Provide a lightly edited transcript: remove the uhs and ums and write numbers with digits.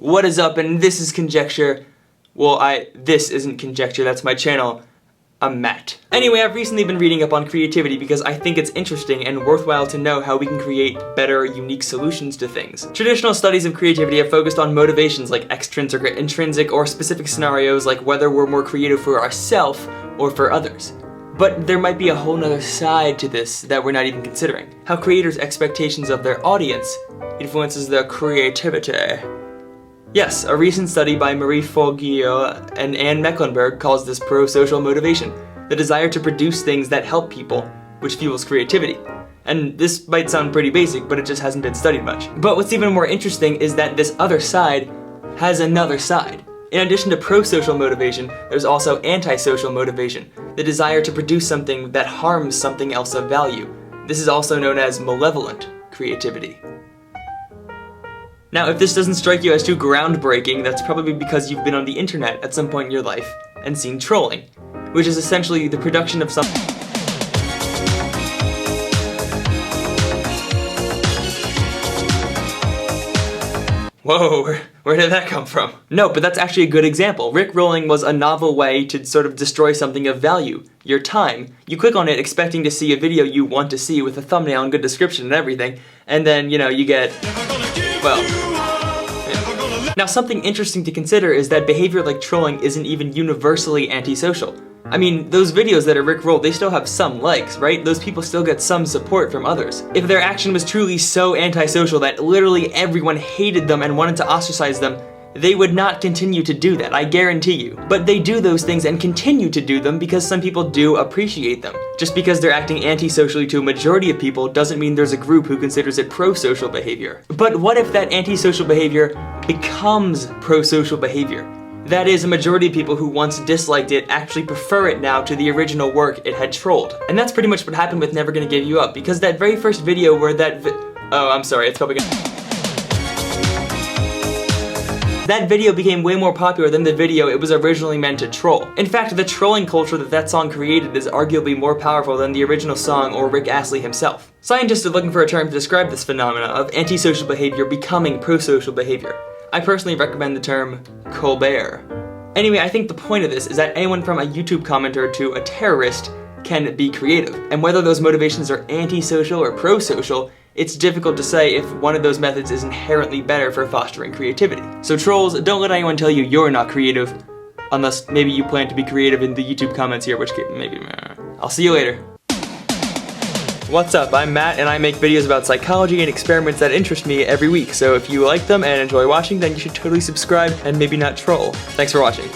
What is up? And this is Conjecture. Well, this isn't Conjecture, that's my channel. I'm Matt. Anyway, I've recently been reading up on creativity because I think it's interesting and worthwhile to know how we can create better, unique solutions to things. Traditional studies of creativity have focused on motivations like extrinsic or intrinsic, or specific scenarios like whether we're more creative for ourselves or for others. But there might be a whole nother side to this that we're not even considering. How creators' expectations of their audience influences their creativity. Yes, a recent study by Marie Forleo and Anne Mecklenburg calls this pro-social motivation, the desire to produce things that help people, which fuels creativity. And this might sound pretty basic, but it just hasn't been studied much. But what's even more interesting is that this other side has another side. In addition to pro-social motivation, there's also anti-social motivation, the desire to produce something that harms something else of value. This is also known as malevolent creativity. Now, if this doesn't strike you as too groundbreaking, that's probably because you've been on the internet at some point in your life and seen trolling, which is essentially the production of something. Whoa, where did that come from? No, but that's actually a good example. Rickrolling was a novel way to sort of destroy something of value, your time. You click on it expecting to see a video you want to see with a thumbnail and good description and everything, and then, you get, well, yeah. Now, something interesting to consider is that behavior like trolling isn't even universally antisocial. I mean, those videos that are rickrolled, they still have some likes, right? Those people still get some support from others. If their action was truly so antisocial that literally everyone hated them and wanted to ostracize them, they would not continue to do that, I guarantee you. But they do those things and continue to do them because some people do appreciate them. Just because they're acting antisocially to a majority of people doesn't mean there's a group who considers it pro-social behavior. But what if that antisocial behavior becomes pro-social behavior? That is, a majority of people who once disliked it actually prefer it now to the original work it had trolled. And that's pretty much what happened with Never Gonna Give You Up, because that very first video where that video became way more popular than the video it was originally meant to troll. In fact, the trolling culture that song created is arguably more powerful than the original song or Rick Astley himself. Scientists are looking for a term to describe this phenomena of antisocial behavior becoming pro-social behavior. I personally recommend the term Colbert. Anyway, I think the point of this is that anyone from a YouTube commenter to a terrorist can be creative. And whether those motivations are antisocial or pro-social, it's difficult to say if one of those methods is inherently better for fostering creativity. So trolls, don't let anyone tell you you're not creative, unless maybe you plan to be creative in the YouTube comments here, which maybe, I'll see you later. What's up, I'm Matt, and I make videos about psychology and experiments that interest me every week, so if you like them and enjoy watching, then you should totally subscribe and maybe not troll. Thanks for watching.